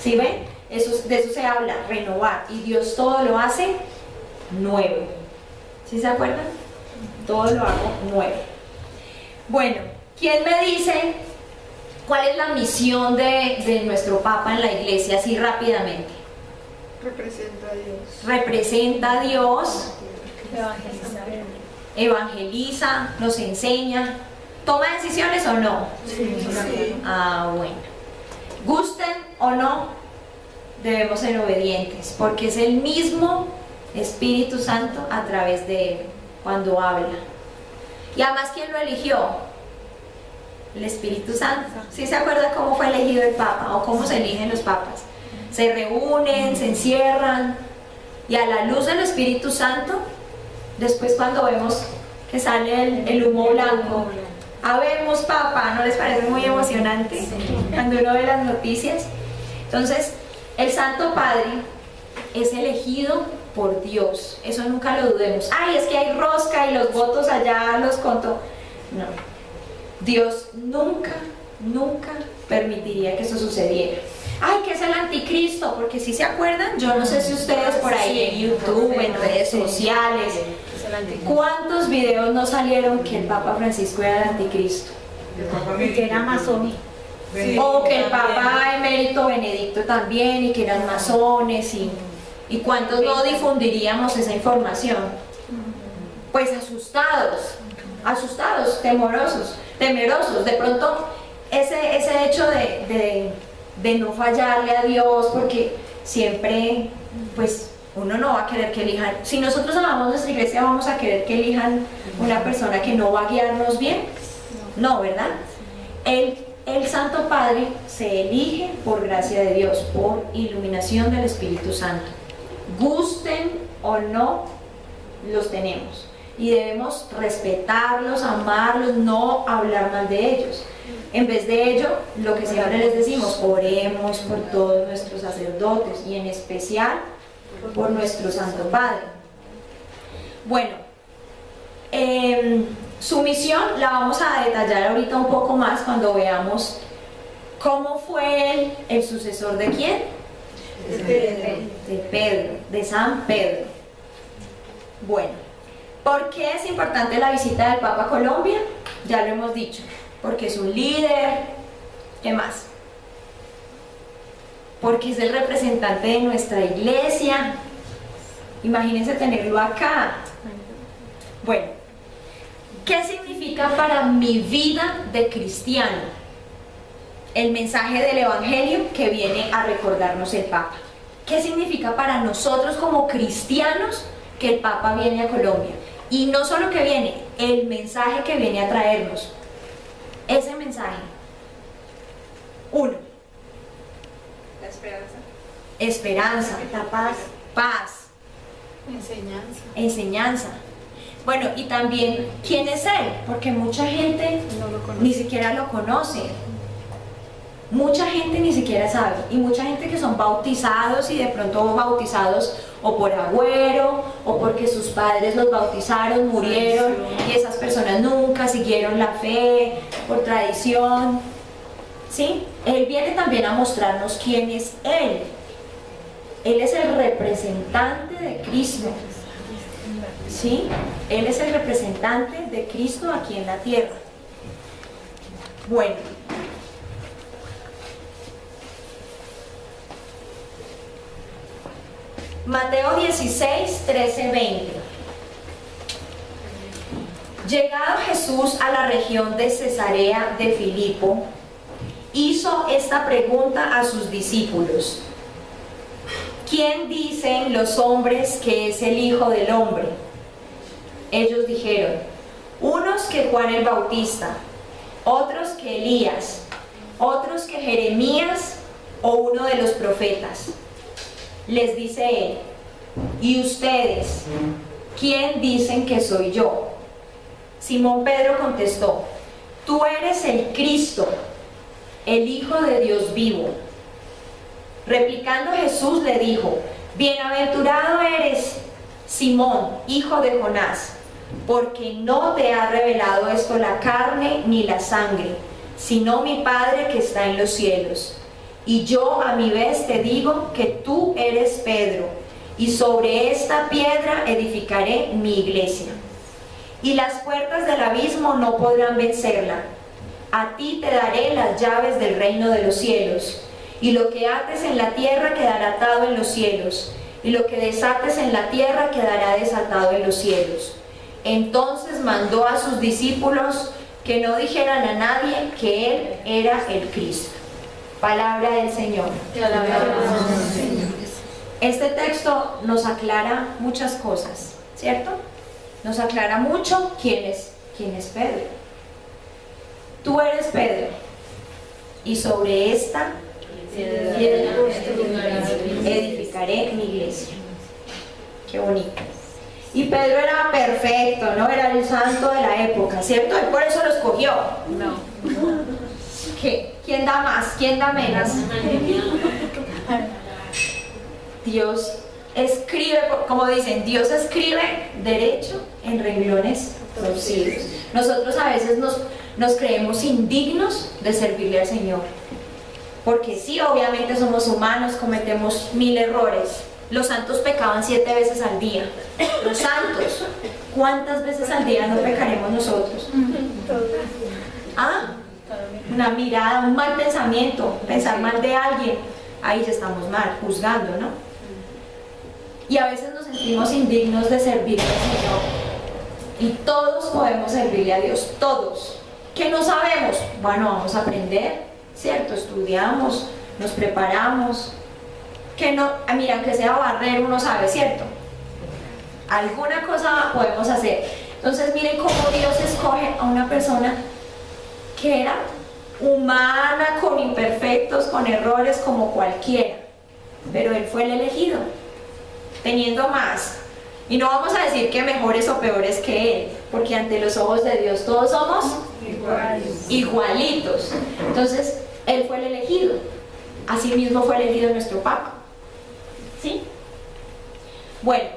¿Sí ven? De eso se habla, renovar. Y Dios todo lo hace nuevo. ¿Sí se acuerdan? Todo lo hago nuevo. Bueno, ¿quién me dice cuál es la misión de nuestro Papa en la iglesia? Así rápidamente. Representa a Dios. Representa a Dios, Evangeliza. nos enseña. ¿Toma decisiones o no? Sí. Ah, bueno. Gusten o no, debemos ser obedientes, porque es el mismo Espíritu Santo a través de él cuando habla. Y además, ¿quién lo eligió? El Espíritu Santo. ¿Sí se acuerda cómo fue elegido el Papa o cómo se eligen los papas? Se reúnen, se encierran y a la luz del Espíritu Santo, después cuando vemos que sale el humo blanco, habemos Papa, ¿no les parece muy emocionante? Cuando uno ve las noticias. Entonces, el Santo Padre es elegido por Dios, eso nunca lo dudemos. Ay, es que hay rosca y los votos allá los contó. No, Dios nunca permitiría que eso sucediera. Ay, ¿qué es el anticristo? Porque si se acuerdan, yo no sé si ustedes por ahí en YouTube, en redes sociales, ¿cuántos videos no salieron que el Papa Francisco era el anticristo? Y que era masón. O que el Papa emérito Benedicto también, y que eran masones, y cuántos no difundiríamos esa información. Pues asustados, temerosos. De pronto ese hecho de no fallarle a Dios, porque siempre pues uno no va a querer que elijan. Si nosotros amamos nuestra iglesia, vamos a querer que elijan una persona que no va a guiarnos bien. No, ¿verdad? El Santo Padre se elige por gracia de Dios, por iluminación del Espíritu Santo. Gusten o no, los tenemos. Y debemos respetarlos, amarlos, no hablar mal de ellos. En vez de ello, lo que siempre les decimos, oremos por todos nuestros sacerdotes y en especial por nuestro Santo Padre. Bueno, su misión la vamos a detallar ahorita un poco más cuando veamos cómo fue él el sucesor de quién. De Pedro, de San Pedro. Bueno, ¿por qué es importante la visita del Papa a Colombia? Ya lo hemos dicho, porque es un líder. ¿Qué más? Porque es el representante de nuestra iglesia. Imagínense tenerlo acá. Bueno, ¿qué significa para mi vida de cristiano el mensaje del Evangelio que viene a recordarnos el Papa? ¿Qué significa para nosotros como cristianos que el Papa viene a Colombia? Y no solo que viene, el mensaje que viene a traernos. Ese mensaje. 1. La esperanza. Esperanza. La paz. Paz. Enseñanza. Bueno, y también, ¿quién es él? Porque mucha gente No lo conoce. ni siquiera lo conoce. Mucha gente ni siquiera sabe. Y mucha gente que son bautizados y de pronto bautizados o por agüero o porque sus padres los bautizaron, murieron y esas personas nunca siguieron la fe por tradición. ¿Sí? Él viene también a mostrarnos quién es él. Él es el representante de Cristo. ¿Sí? Él es el representante de Cristo aquí en la tierra. Bueno. Mateo 16, 13, 20. Llegado Jesús a la región de Cesarea de Filipo, hizo esta pregunta a sus discípulos: ¿quién dicen los hombres que es el Hijo del Hombre? Ellos dijeron, unos que Juan el Bautista, otros que Elías, otros que Jeremías o uno de los profetas. Les dice él, ¿y ustedes quién dicen que soy yo? Simón Pedro contestó, tú eres el Cristo, el Hijo de Dios vivo. Replicando Jesús le dijo, bienaventurado eres, Simón, hijo de Jonás, porque no te ha revelado esto la carne ni la sangre, sino mi Padre que está en los cielos. Y yo a mi vez te digo que tú eres Pedro, y sobre esta piedra edificaré mi iglesia. Y las puertas del abismo no podrán vencerla. A ti te daré las llaves del reino de los cielos. Y lo que ates en la tierra quedará atado en los cielos, y lo que desates en la tierra quedará desatado en los cielos. Entonces mandó a sus discípulos que no dijeran a nadie que él era el Cristo. Palabra del Señor. Este texto nos aclara muchas cosas, ¿cierto? Nos aclara mucho quién es Pedro. Tú eres Pedro, y sobre esta piedra edificaré mi iglesia. Qué bonito. Y Pedro era perfecto, ¿no? Era el santo de la época, ¿cierto? Y por eso lo escogió. No. ¿Qué? ¿Quién da más? ¿Quién da menos? Dios escribe, como dicen, Dios escribe derecho en renglones torcidos. Nosotros a veces nos creemos indignos de servirle al Señor. Porque sí, obviamente somos humanos, cometemos 1000 errores. Los santos pecaban 7 veces al día. Los santos, ¿cuántas veces al día no pecaremos nosotros? ¿Ah? Una mirada, un mal pensamiento, pensar mal de alguien, ahí ya estamos mal, juzgando, ¿no? Y a veces nos sentimos indignos de servirle al Señor. Y todos podemos servirle a Dios, todos. ¿Qué no sabemos? Bueno, vamos a aprender, ¿cierto? Estudiamos, nos preparamos. Que no, mira, aunque sea barrer, uno sabe, ¿cierto? Alguna cosa podemos hacer. Entonces miren cómo Dios escoge a una persona que era humana, con imperfectos, con errores como cualquiera, pero él fue el elegido, teniendo más. Y no vamos a decir que mejores o peores que él, porque ante los ojos de Dios todos somos igualitos. Entonces él fue el elegido. Asimismo fue elegido nuestro Papa. ¿Sí? Bueno,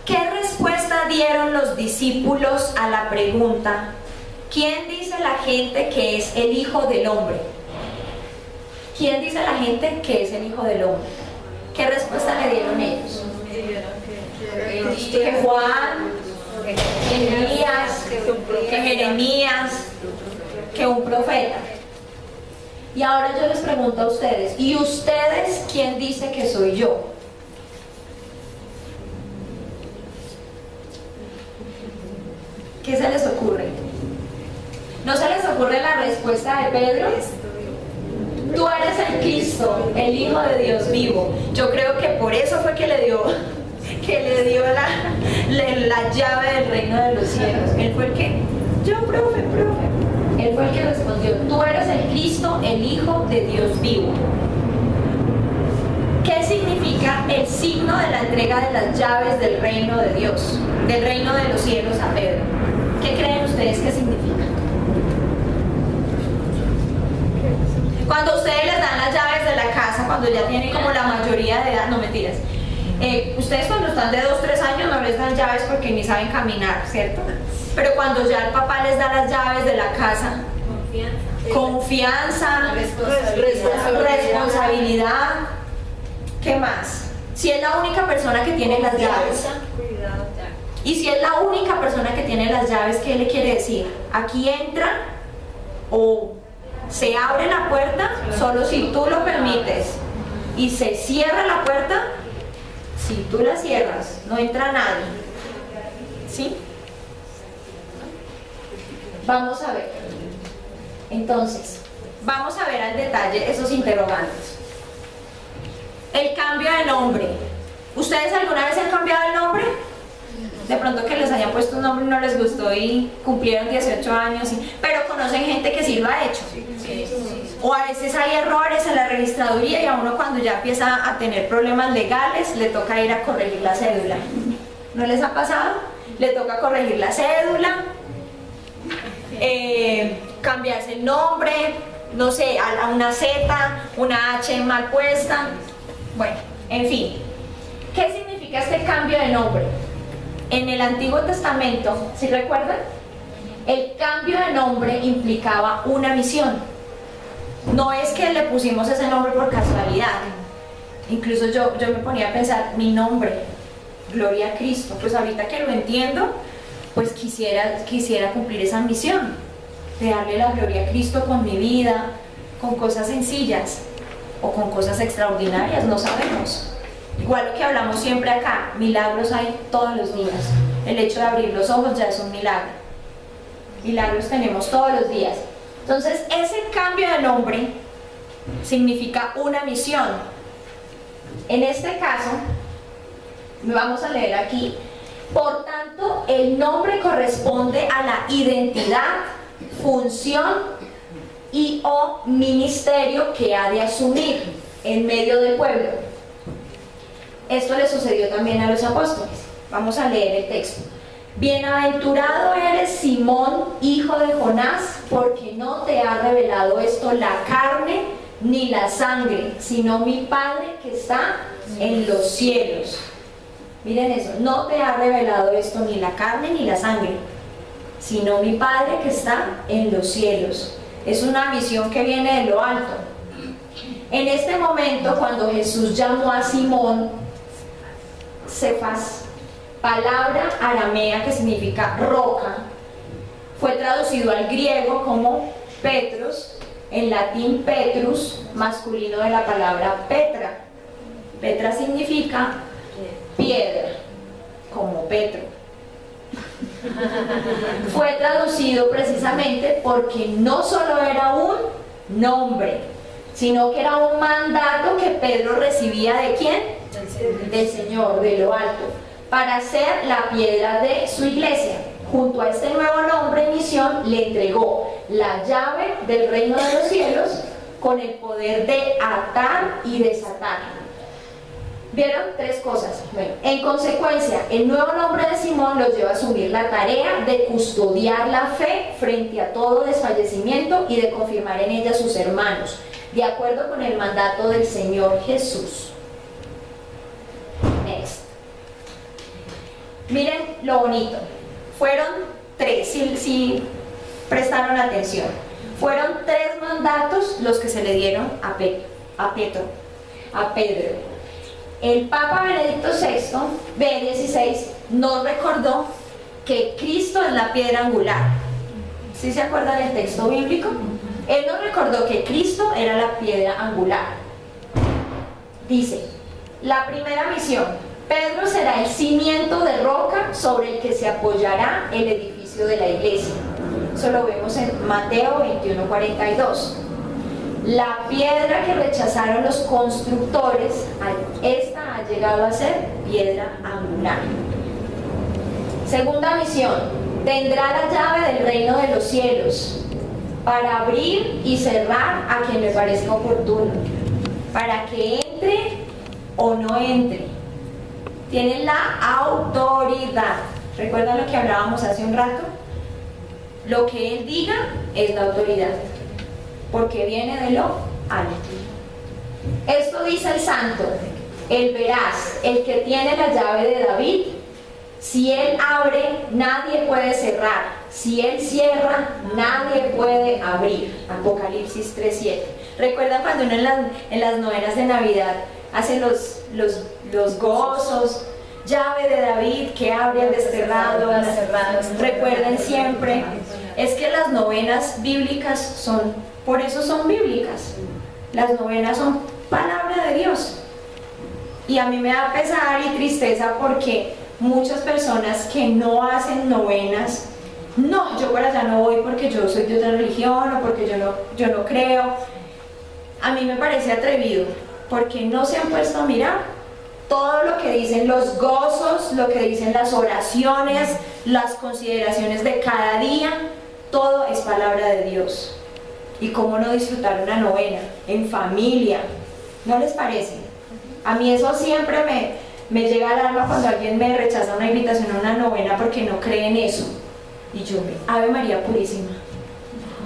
¿qué respuesta dieron los discípulos a la pregunta: ¿quién dice la gente que es el Hijo del Hombre? ¿Quién dice la gente que es el Hijo del Hombre? ¿Qué respuesta le dieron ellos? Que Juan, que Elías, que Jeremías, que un profeta. Y ahora yo les pregunto a ustedes: ¿y ustedes quién dice que soy yo? ¿Qué se les ocurre? ¿No se les ocurre la respuesta de Pedro? Tú eres el Cristo, el Hijo de Dios vivo. Yo creo que por eso fue que le dio la llave del reino de los cielos. Él fue el que, profe. Él fue el que respondió: tú eres el Cristo, el Hijo de Dios vivo. ¿Qué significa el signo de la entrega de las llaves del reino de Dios, del reino de los cielos a Pedro? ¿Qué creen ustedes que significa? Cuando ustedes les dan las llaves de la casa, cuando ya tienen como la mayoría de edad, no mentiras. Ustedes cuando están de 2, 3 años no les dan llaves porque ni saben caminar, ¿cierto? Pero cuando ya el papá les da las llaves de la casa, confianza, responsabilidad, ¿qué más? Si es la única persona que tiene las llaves, y si es la única persona que tiene las llaves, ¿qué le quiere decir? Aquí entra o se abre la puerta solo si tú lo permites, y se cierra la puerta si tú la cierras, no entra nadie. ¿Sí? Vamos a ver. Entonces, vamos a ver al detalle esos interrogantes. El cambio de nombre. ¿Ustedes alguna vez han cambiado el nombre? De pronto que les hayan puesto un nombre y no les gustó y cumplieron 18 años, pero conocen gente que sí lo ha hecho. O a veces hay errores en la registraduría y a uno cuando ya empieza a tener problemas legales le toca ir a corregir la cédula. ¿No les ha pasado? Le toca corregir la cédula, cambiarse el nombre, no sé, a una Z, una H mal puesta. Bueno, en fin. ¿Qué significa este cambio de nombre? En el Antiguo Testamento, ¿sí recuerdan? El cambio de nombre implicaba una misión. No es que le pusimos ese nombre por casualidad. Incluso yo me ponía a pensar, mi nombre, Gloria a Cristo, pues ahorita que lo entiendo, pues quisiera cumplir esa misión, de darle la gloria a Cristo con mi vida, con cosas sencillas o con cosas extraordinarias, no sabemos. Igual lo que hablamos siempre acá, milagros hay todos los días. El hecho de abrir los ojos ya es un milagro. Milagros tenemos todos los días. Entonces, ese cambio de nombre significa una misión. En este caso, vamos a leer aquí, por tanto, el nombre corresponde a la identidad, función y o ministerio que ha de asumir en medio del pueblo. Esto le sucedió también a los apóstoles. Vamos a leer el texto. Bienaventurado eres, Simón, hijo de Jonás, porque no te ha revelado esto la carne ni la sangre, sino mi Padre que está en los cielos. Miren eso, no te ha revelado esto ni la carne ni la sangre, sino mi Padre que está en los cielos. Es una misión que viene de lo alto. En este momento, cuando Jesús llamó a Simón, Cefas, palabra aramea que significa roca, fue traducido al griego como Petros, en latín Petrus, masculino de la palabra Petra. Petra significa piedra, como Petro. Fue traducido precisamente porque no solo era un nombre, sino que era un mandato que Pedro recibía ¿de quién? Del Señor, de lo alto, para ser la piedra de su iglesia. Junto a este nuevo nombre y misión le entregó la llave del reino de los cielos con el poder de atar y desatar. ¿Vieron? Tres cosas. Bueno, en consecuencia, el nuevo nombre de Simón los lleva a asumir la tarea de custodiar la fe frente a todo desfallecimiento y de confirmar en ella a sus hermanos, de acuerdo con el mandato del Señor Jesús. Next. Miren lo bonito. Fueron tres, si prestaron atención. Fueron tres mandatos los que se le dieron a Pedro. El Papa Benedicto XVI nos recordó que Cristo es la piedra angular. ¿Sí se acuerdan del texto bíblico? Él nos recordó que Cristo era la piedra angular. Dice, la primera misión, Pedro será el cimiento de roca sobre el que se apoyará el edificio de la iglesia. Eso lo vemos en Mateo 21:42. La piedra que rechazaron los constructores, esta ha llegado a ser piedra angular. Segunda misión, tendrá la llave del reino de los cielos para abrir y cerrar a quien le parezca oportuno, para que entre o no entre. Tienen la autoridad. ¿Recuerdan lo que hablábamos hace un rato? Lo que él diga es la autoridad, porque viene de lo alto. Esto dice el santo, el veraz, el que tiene la llave de David. Si él abre, nadie puede cerrar. Si él cierra, nadie puede abrir. Apocalipsis 3:7. ¿Recuerdan cuando uno en las novenas de Navidad hace los gozos? Llave de David que abre al desterrado, al cerrado. Recuerden siempre, es que las novenas bíblicas por eso son bíblicas. Las novenas son palabra de Dios. Y a mí me da pesar y tristeza porque muchas personas que no hacen novenas, no, yo para allá no voy porque yo soy de otra religión o porque yo no creo. A mí me parece atrevido porque no se han puesto a mirar todo lo que dicen los gozos, lo que dicen las oraciones, las consideraciones de cada día. Todo es palabra de Dios. Y cómo no disfrutar una novena en familia, ¿no les parece? A mí eso siempre me llega al alma cuando alguien me rechaza una invitación a una novena porque no cree en eso. Y yo, Ave María Purísima.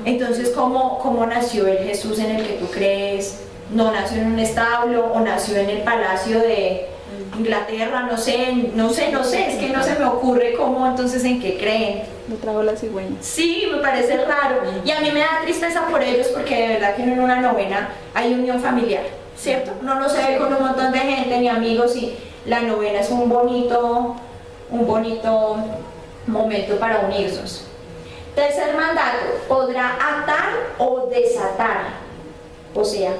Entonces, ¿cómo nació el Jesús en el que tú crees? ¿No nació en un establo o nació en el palacio de Inglaterra, no sé, es que no se me ocurre cómo, entonces en qué creen. Lo trajo la cigüeña. Sí, me parece raro, y a mí me da tristeza por ellos porque de verdad que en una novena hay unión familiar, ¿cierto? Uno no se ve con un montón de gente ni amigos y la novena es un bonito momento para unirnos. Tercer mandato, podrá atar o desatar, o sea,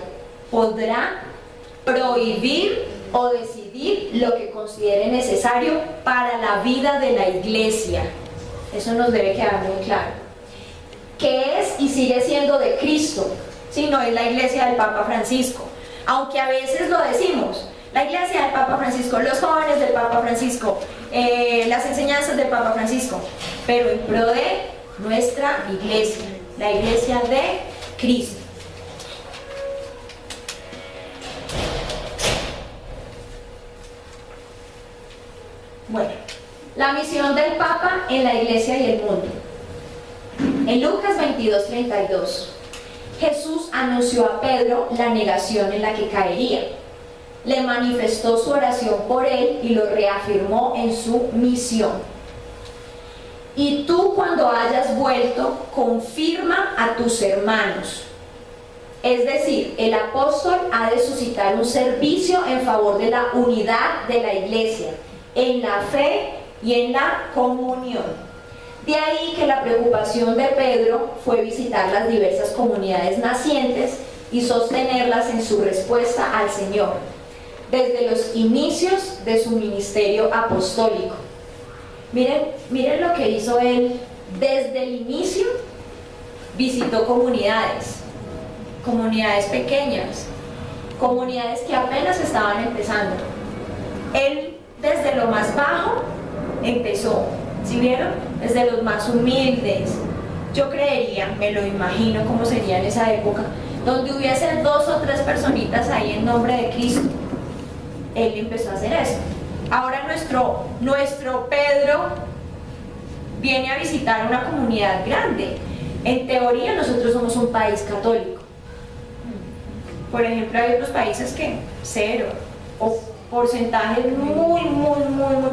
podrá prohibir o decidir lo que considere necesario para la vida de la iglesia. Eso nos debe quedar muy claro. Que es y sigue siendo de Cristo, si no es la iglesia del Papa Francisco, aunque a veces lo decimos, la iglesia del Papa Francisco, los jóvenes del Papa Francisco, las enseñanzas del Papa Francisco, pero en pro de nuestra iglesia, la iglesia de Cristo. Bueno, la misión del Papa en la iglesia y el mundo. En Lucas 22:32, Jesús anunció a Pedro la negación en la que caería. Le manifestó su oración por él y lo reafirmó en su misión. Y tú, cuando hayas vuelto, confirma a tus hermanos. Es decir, el apóstol ha de suscitar un servicio en favor de la unidad de la iglesia, en la fe y en la comunión. De ahí que la preocupación de Pedro fue visitar las diversas comunidades nacientes y sostenerlas en su respuesta al Señor, desde los inicios de su ministerio apostólico. Miren lo que hizo él desde el inicio. Visitó comunidades pequeñas, comunidades que apenas estaban empezando. Él desde lo más bajo empezó, ¿sí vieron? Desde los más humildes. Yo creería, me lo imagino cómo sería en esa época, donde hubiese 2 o 3 personitas ahí en nombre de Cristo. Él empezó a hacer eso. Ahora nuestro Pedro viene a visitar una comunidad grande. En teoría nosotros somos un país católico. Por ejemplo, hay otros países que 0 o porcentajes muy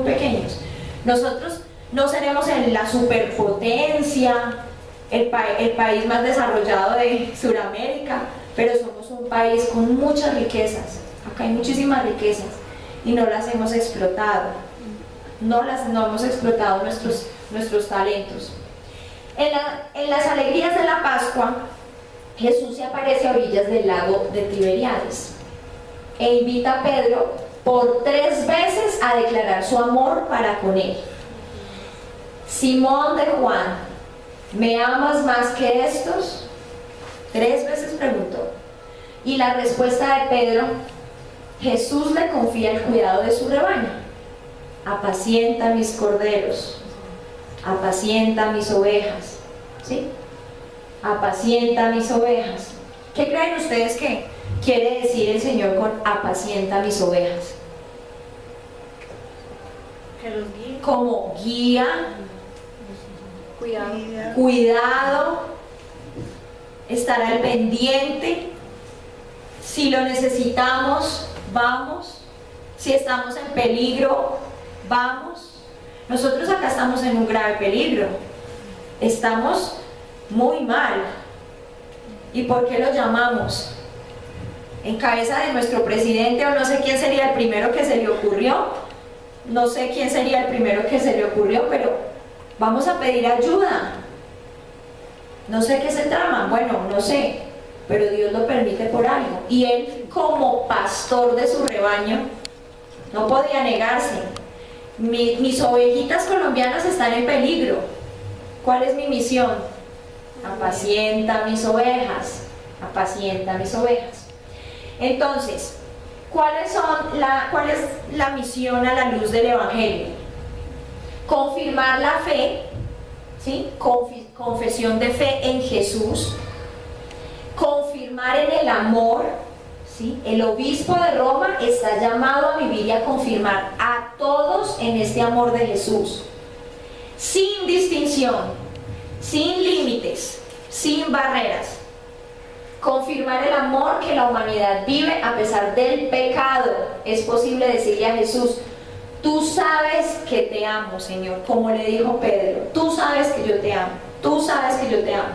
pequeños. Nosotros no seremos en la superpotencia, el país más desarrollado de Sudamérica, pero somos un país con muchas riquezas. Acá hay muchísimas riquezas y no las hemos explotado. No hemos explotado nuestros talentos. En las alegrías de la Pascua, Jesús se aparece a orillas del lago de Tiberíades e invita a Pedro por 3 veces a declarar su amor para con él. Simón de Juan, ¿me amas más que estos? 3 veces preguntó. Y la respuesta de Pedro: Jesús le confía el cuidado de su rebaño. Apacienta mis corderos, apacienta mis ovejas, ¿sí? Apacienta mis ovejas. ¿Qué creen ustedes que quiere decir el Señor con apacienta mis ovejas? Que los guíe. Como guía, cuidado, estar al pendiente. Si lo necesitamos, vamos. Si estamos en peligro, vamos. Nosotros acá estamos en un grave peligro. Estamos muy mal. ¿Y por qué lo llamamos? En cabeza de nuestro presidente, o no sé quién sería el primero que se le ocurrió. No sé quién sería el primero que se le ocurrió, pero vamos a pedir ayuda. No sé qué se trama, bueno, no sé, pero Dios lo permite por algo. Y él, como pastor de su rebaño, no podía negarse. Mis ovejitas colombianas están en peligro. ¿Cuál es mi misión? Apacienta mis ovejas, apacienta mis ovejas. Entonces, ¿cuál es la misión a la luz del Evangelio? Confirmar la fe, ¿sí? Confesión de fe en Jesús, confirmar en el amor, ¿sí? El obispo de Roma está llamado a vivir y a confirmar a todos en este amor de Jesús, sin distinción, sin límites, sin barreras. confirmar el amor que la humanidad vive a pesar del pecado. Es posible decirle a Jesús: tú sabes que te amo, Señor, como le dijo Pedro, tú sabes que yo te amo, tú sabes que yo te amo.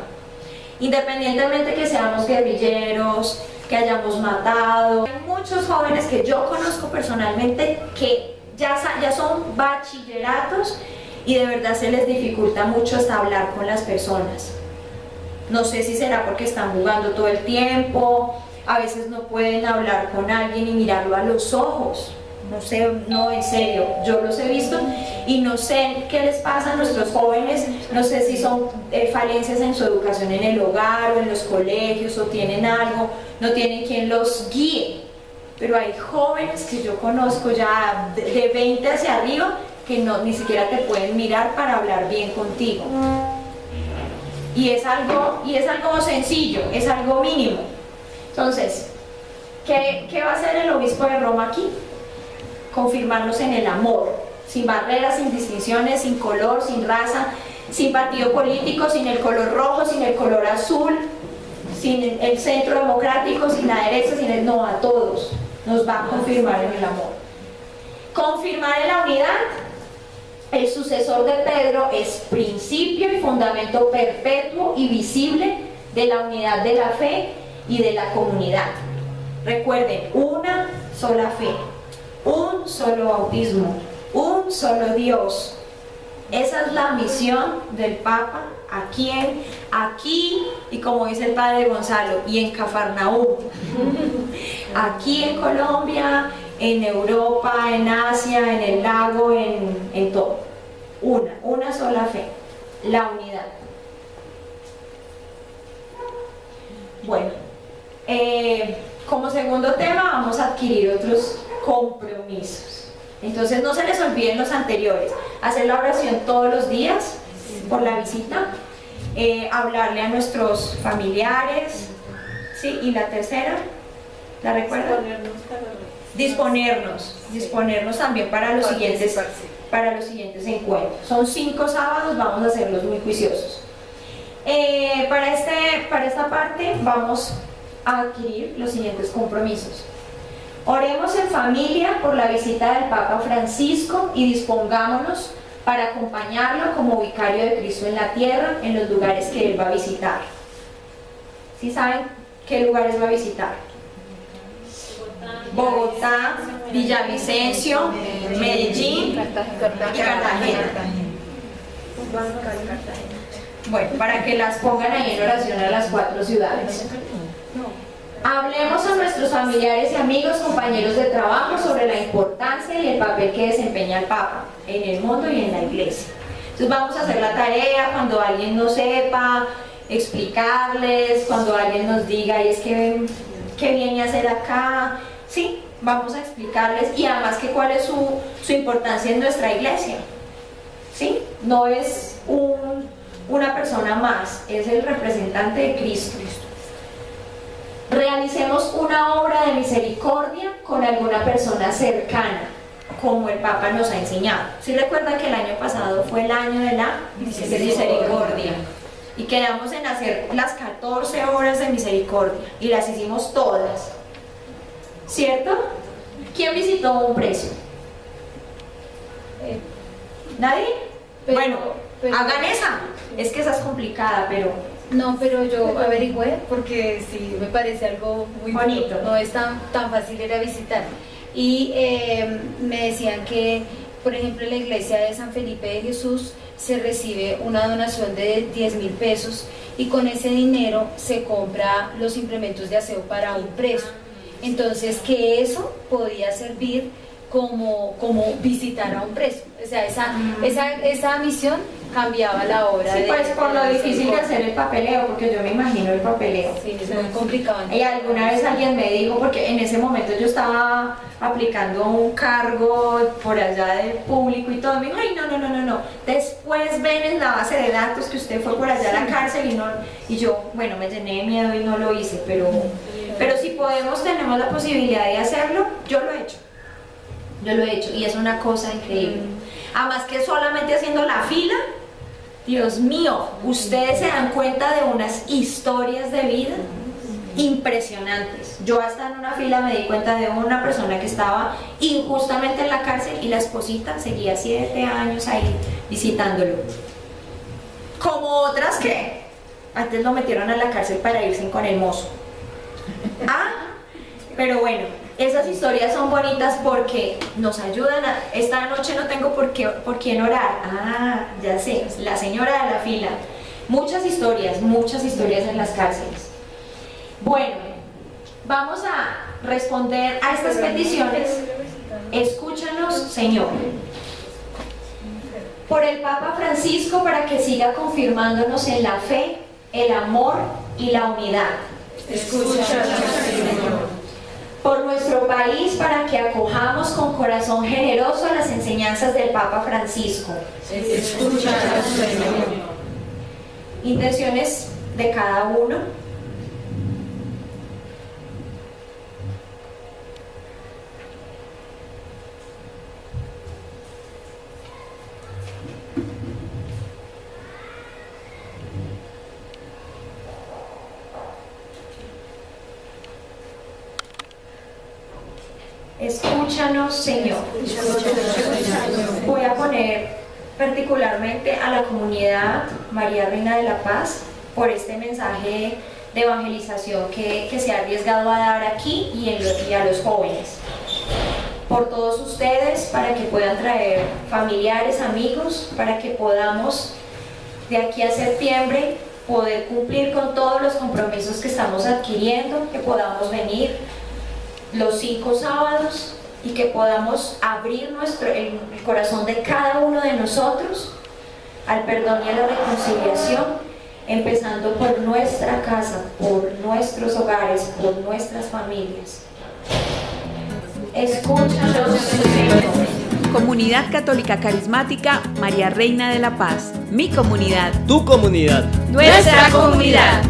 Independientemente que seamos guerrilleros, que hayamos matado. Hay muchos jóvenes que yo conozco personalmente que ya son bachilleratos y de verdad se les dificulta mucho hasta hablar con las personas. No sé si será porque están jugando todo el tiempo, a veces no pueden hablar con alguien y mirarlo a los ojos. No sé, no, en serio, yo los he visto y no sé qué les pasa a nuestros jóvenes, no sé si son falencias en su educación en el hogar o en los colegios, o tienen algo, no tienen quien los guíe. Pero hay jóvenes que yo conozco ya de 20 hacia arriba que ni siquiera te pueden mirar para hablar bien contigo. Y es algo sencillo, es algo mínimo. Entonces, ¿qué va a hacer el obispo de Roma aquí? Confirmarnos en el amor, sin barreras, sin distinciones, sin color, sin raza, sin partido político, sin el color rojo, sin el color azul, sin el centro democrático, sin la derecha, no, a todos nos va a confirmar en el amor. Confirmar en la unidad. El sucesor de Pedro es principio y fundamento perpetuo y visible de la unidad de la fe y de la comunidad. Recuerden, una sola fe, un solo bautismo, un solo Dios. Esa es la misión del Papa aquí y como dice el padre Gonzalo, y en Cafarnaúm, aquí en Colombia, en Europa, en Asia, en el lago, en todo. Una sola fe, la unidad. Bueno, como segundo tema vamos a adquirir otros compromisos. Entonces no se les olviden los anteriores: hacer la oración todos los días por la visita, hablarle a nuestros familiares, ¿sí? Y la tercera, ¿la recuerdan? Disponernos también para los siguientes encuentros. Son 5 sábados, vamos a hacerlos muy juiciosos. Para esta parte vamos a adquirir los siguientes compromisos. Oremos en familia por la visita del Papa Francisco y dispongámonos para acompañarlo como vicario de Cristo en la tierra, en los lugares que él va a visitar. ¿Sí saben qué lugares va a visitar? Bogotá, Villavicencio, Medellín y Cartagena. Bueno, para que las pongan ahí en oración a las 4 ciudades. Hablemos a nuestros familiares y amigos, compañeros de trabajo, sobre la importancia y el papel que desempeña el Papa en el mundo y en la iglesia. Entonces vamos a hacer la tarea cuando alguien no sepa, explicarles, cuando alguien nos diga: y es que ¿qué viene a hacer acá? Sí, vamos a explicarles, y además que cuál es su importancia en nuestra iglesia. ¿Sí? No es una persona más, es el representante de Cristo. Realicemos una obra de misericordia con alguna persona cercana, como el Papa nos ha enseñado. ¿Sí recuerdan que el año pasado fue el año de la misericordia? Y quedamos en hacer las 14 obras de misericordia y las hicimos todas, ¿cierto? ¿Quién visitó un preso? ¿Nadie? Bueno, hagan esa. Es que esa es complicada, pero... No, pero yo averigüé porque sí me parece algo muy bonito. No es tan fácil ir a visitar. Y me decían que, por ejemplo, en la iglesia de San Felipe de Jesús se recibe una donación de 10.000 pesos y con ese dinero se compra los implementos de aseo para un preso. Entonces, que eso podía servir como visitar a un preso. O sea, esa misión cambiaba la obra. Sí, pues por lo difícil de hacer el papeleo, porque yo me imagino el papeleo. Sí, es muy complicado. Y alguna vez alguien me dijo, porque en ese momento yo estaba aplicando un cargo por allá de público y todo, me dijo: ay, no, después ven en la base de datos que usted fue por allá a la cárcel y yo, bueno, me llené de miedo y no lo hice, pero si podemos, tenemos la posibilidad de hacerlo, yo lo he hecho y es una cosa increíble. Además que solamente haciendo la fila, Dios mío, ustedes se dan cuenta de unas historias de vida impresionantes. Yo hasta en una fila me di cuenta de una persona que estaba injustamente en la cárcel y la esposita seguía 7 años ahí visitándolo. Como otras que antes lo metieron a la cárcel para irse con el mozo. Pero bueno, esas historias son bonitas porque nos ayudan a... Esta noche no tengo por quién orar. Ya sé, la señora de la fila. Muchas historias en las cárceles. Bueno, vamos a responder a estas peticiones. Escúchanos, Señor. Por el Papa Francisco, para que siga confirmándonos en la fe, el amor y la unidad. Escúchanos, Señor. Por nuestro país, para que acojamos con corazón generoso las enseñanzas del Papa Francisco. Escúchanos, Señor. Intenciones de cada uno. Escúchanos, Señor. Voy a poner particularmente a la comunidad María Reina de la Paz por este mensaje de evangelización que se ha arriesgado a dar aquí y a los jóvenes. Por todos ustedes, para que puedan traer familiares, amigos, para que podamos de aquí a septiembre poder cumplir con todos los compromisos que estamos adquiriendo, que podamos venir los 5 sábados y que podamos abrir el corazón de cada uno de nosotros al perdón y a la reconciliación, empezando por nuestra casa, por nuestros hogares, por nuestras familias. Escúchanos, Señor. Comunidad Católica Carismática María Reina de la Paz. Mi comunidad. Tu comunidad. Nuestra comunidad.